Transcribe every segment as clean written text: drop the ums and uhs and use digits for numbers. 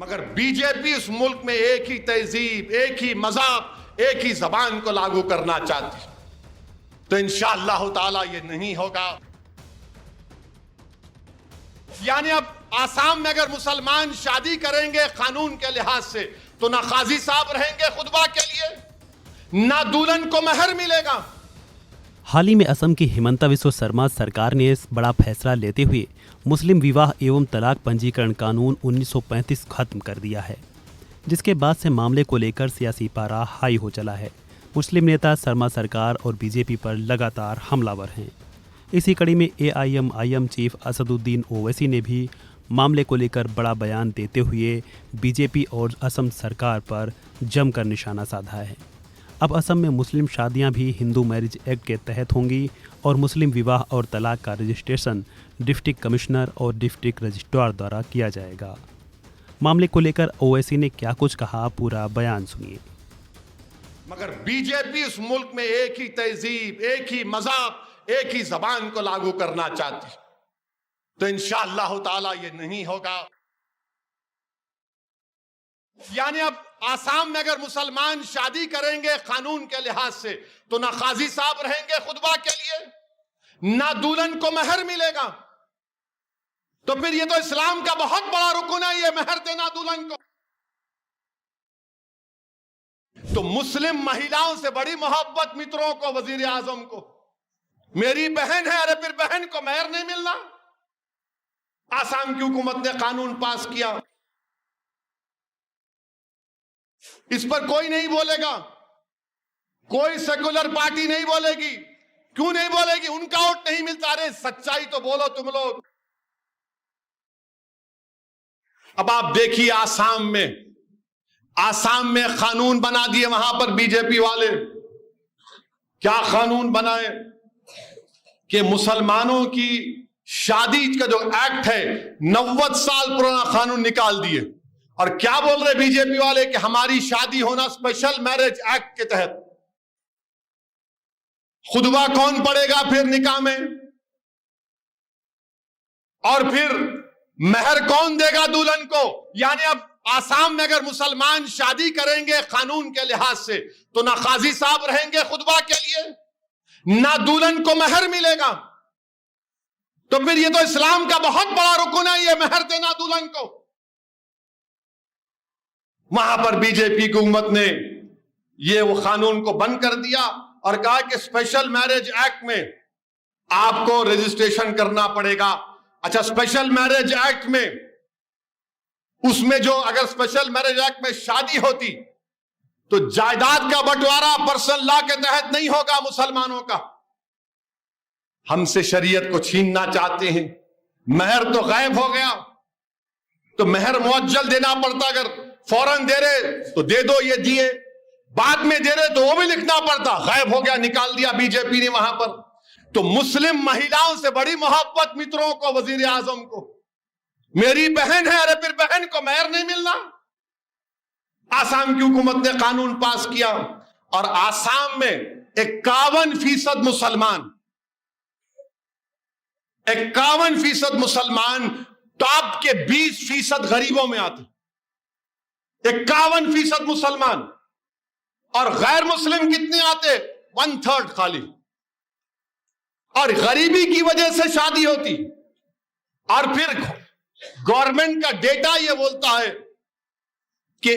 मगर बीजेपी इस मुल्क में एक ही तहजीब, एक ही मज़हब, एक ही जबान को लागू करना चाहती, तो इंशाअल्लाह ताला ये नहीं होगा। यानी अब आसाम में अगर मुसलमान शादी करेंगे कानून के लिहाज से, तो ना काजी साहब रहेंगे खुतबा के लिए, ना दुल्हन को महर मिलेगा। हाल ही में असम की हिमंता बिस्वा शर्मा सरकार ने इस बड़ा फैसला लेते हुए मुस्लिम विवाह एवं तलाक पंजीकरण कानून 1935 खत्म कर दिया है, जिसके बाद से मामले को लेकर सियासी पारा हाई हो चला है। मुस्लिम नेता शर्मा सरकार और बीजेपी पर लगातार हमलावर हैं। इसी कड़ी में AIMIM चीफ असदुद्दीन ओवैसी ने भी मामले को लेकर बड़ा बयान देते हुए बीजेपी और असम सरकार पर जमकर निशाना साधा है। अब असम में मुस्लिम शादियां भी हिंदू मैरिज एक्ट के तहत होंगी और मुस्लिम विवाह और तलाक का रजिस्ट्रेशन डिस्ट्रिक्ट कमिश्नर और डिस्ट्रिक्ट रजिस्ट्रार द्वारा किया जाएगा। मामले को लेकर ओवैसी ने क्या कुछ कहा, पूरा बयान सुनिए। मगर बीजेपी इस मुल्क में एक ही तहजीब, एक ही मज़हब, एक ही जबान को लागू करना चाहती, तो इंशाअल्लाह ताला ये नहीं होगा। यानी अब आसाम में अगर मुसलमान शादी करेंगे कानून के लिहाज से, तो ना काजी साहब रहेंगे खुतबा के लिए, ना दुल्हन को महर मिलेगा। तो फिर ये तो इस्लाम का बहुत बड़ा रुकन है, ये महर देना दुल्हन को। तो मुस्लिम महिलाओं से बड़ी मोहब्बत मित्रों को, वजीर आजम को, मेरी बहन है, अरे फिर बहन को महर नहीं मिलना। आसाम की हुकूमत ने कानून पास किया, इस पर कोई नहीं बोलेगा, कोई सेकुलर पार्टी नहीं बोलेगी। क्यों नहीं बोलेगी? उनका वोट नहीं मिलता। अरे सच्चाई तो बोलो तुम लोग। अब आप देखिए आसाम में कानून बना दिए वहां पर बीजेपी वाले। क्या कानून बनाए कि मुसलमानों की शादी का जो एक्ट है 90 साल पुराना कानून निकाल दिए। और क्या बोल रहे बीजेपी वाले कि हमारी शादी होना स्पेशल मैरिज एक्ट के तहत। खुतबा कौन पढ़ेगा फिर निकाह में? और फिर महर कौन देगा दुल्हन को? यानी अब आसाम में अगर मुसलमान शादी करेंगे कानून के लिहाज से, तो ना काजी साहब रहेंगे खुतबा के लिए, ना दुल्हन को महर मिलेगा। तो फिर ये तो इस्लाम का बहुत बड़ा रुकन है, ये महर देना दुल्हन को। वहां पर बीजेपी की हुकूमत ने ये वो कानून को बंद कर दिया और कहा कि स्पेशल मैरिज एक्ट में आपको रजिस्ट्रेशन करना पड़ेगा। अच्छा, स्पेशल मैरिज एक्ट में उसमें जो अगर स्पेशल मैरिज एक्ट में शादी होती तो जायदाद का बंटवारा पर्सनल लॉ के तहत नहीं होगा मुसलमानों का। हमसे शरीयत को छीनना चाहते हैं। महर तो गायब हो गया, तो महर मुअज्जल देना पड़ता। अगर फौरन दे रहे तो दे दो, ये दिए, बाद में दे रहे तो वो भी लिखना पड़ता। गायब हो गया, निकाल दिया बीजेपी ने वहां पर। तो मुस्लिम महिलाओं से बड़ी मोहब्बत मित्रों को, वजीर आजम को, मेरी बहन है, अरे फिर बहन को महर नहीं मिलना। आसाम की हुकूमत ने कानून पास किया और आसाम में 51% मुसलमान, 51% मुसलमान टॉप के 20% गरीबों में आते। 51% मुसलमान और गैर मुस्लिम कितने आते? 1/3 खाली। और गरीबी की वजह से शादी होती। और फिर गवर्नमेंट का डेटा यह बोलता है कि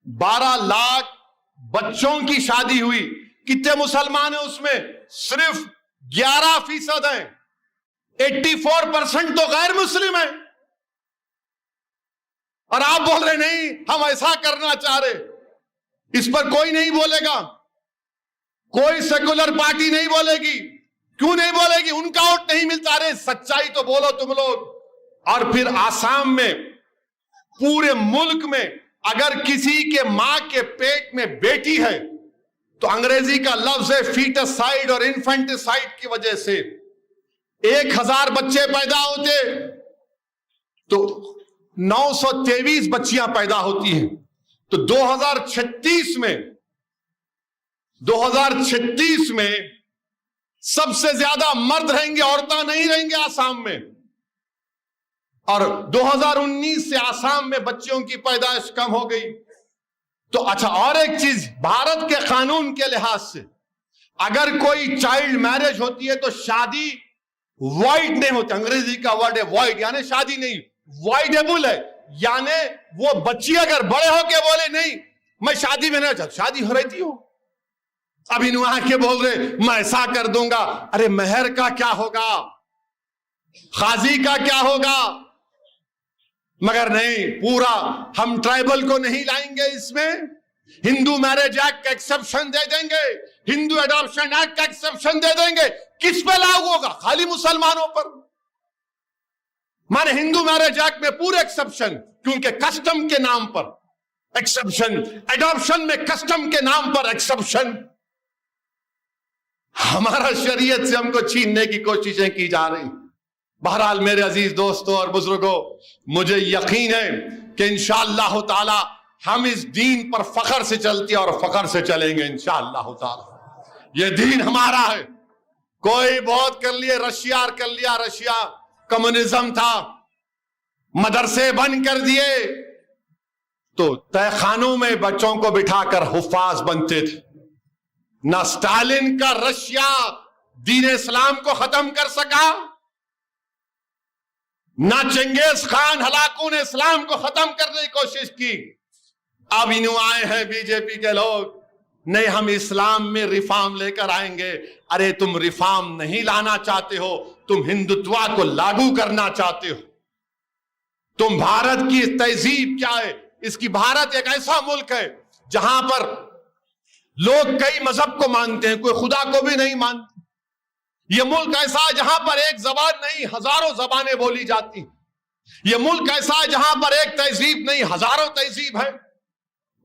12 लाख बच्चों की शादी हुई। कितने मुसलमान हैं उसमें? सिर्फ 11% हैं। 84% तो गैर मुस्लिम है। और आप बोल रहे नहीं हम ऐसा करना चाह रहे। इस पर कोई नहीं बोलेगा, कोई सेकुलर पार्टी नहीं बोलेगी। क्यों नहीं बोलेगी? उनका वोट नहीं मिलता। अरे सच्चाई तो बोलो तुम लोग। और फिर आसाम में, पूरे मुल्क में अगर किसी के मां के पेट में बेटी है तो अंग्रेजी का लफ्ज है फीटसाइड और इन्फेंटिसाइड की वजह से 1000 बच्चे पैदा होते तो 923 बच्चियां पैदा होती हैं। तो 2036 में سب سے زیادہ مرد رہیں گے، عورتیں نہیں رہیں گے آسام میں. اور 2019 سے آسام میں بچیوں کی پیدائش کم ہو گئی. تو اچھا، اور ایک چیز، بھارت کے قانون کے لحاظ سے اگر کوئی چائلڈ میرج ہوتی ہے تو شادی وائڈ نہیں ہوتی. انگریزی کا ورڈ ہے وائڈ، یعنی شادی نہیں، وائڈیبل ہے. یعنی وہ بچی اگر بڑے ہو کے بولے نہیں میں شادی میں نہیں چاہتا، شادی ہو رہی تھی ہو، اب انہوں آ کے بول رہے میں ایسا کر دوں گا. ارے مہر کا کیا ہوگا، قاضی کا کیا ہوگا؟ مگر نہیں، پورا ہم ٹرائبل کو نہیں لائیں گے اس میں. ہندو میرج ایکٹ کا ایکسپشن دے دیں گے، ہندو اڈاپشن ایکٹ کا ایکسپشن دے دیں گے. کس پہ لاگو ہوگا؟ خالی مسلمانوں پر. مانے ہندو میرج ایکٹ میں پورے ایکسپشن، کیونکہ کسٹم کے نام پر ایکسپشن، اڈاپشن میں کسٹم کے نام پر ایکسپشن. ہمارا شریعت سے ہم کو چھیننے کی کوششیں کی جا رہی. بہرحال میرے عزیز دوستوں اور بزرگوں، مجھے یقین ہے کہ انشاءاللہ تعالی ہم اس دین پر فخر سے چلتے اور فخر سے چلیں گے انشاءاللہ تعالی. یہ دین ہمارا ہے. کوئی بہت کر لیے، رشیا کر لیا، رشیا کمیونزم تھا، مدرسے بند کر دیے تو تہ خانوں میں بچوں کو بٹھا کر حفاظ بنتے تھے. نہ اسٹالن کا رشیا دین اسلام کو ختم کر سکا، نہ چنگیز خان ہلاکوں نے اسلام کو ختم کرنے کی کوشش کی. اب انہوں آئے ہیں بی جے پی کے لوگ، نہیں ہم اسلام میں ریفارم لے کر آئیں گے. ارے تم ریفارم نہیں لانا چاہتے ہو، تم ہندوتوا کو لاگو کرنا چاہتے ہو. تم بھارت کی تہذیب کیا ہے؟ اس کی بھارت ایک ایسا ملک ہے جہاں پر لوگ کئی مذہب کو مانتے ہیں، کوئی خدا کو بھی نہیں مانتے. یہ ملک ایسا ہے جہاں پر ایک زبان نہیں ہزاروں زبانیں بولی جاتی. یہ ملک ایسا ہے جہاں پر ایک تہذیب نہیں ہزاروں تہذیب ہے.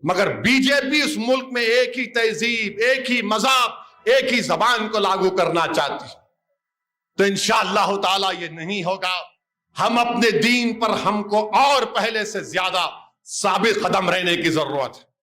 مگر بی جے پی اس ملک میں ایک ہی تہذیب، ایک ہی مذہب، ایک ہی زبان کو لاگو کرنا چاہتی. تو انشاءاللہ تعالی یہ نہیں ہوگا. ہم اپنے دین پر ہم کو اور پہلے سے زیادہ ثابت قدم رہنے کی ضرورت ہے.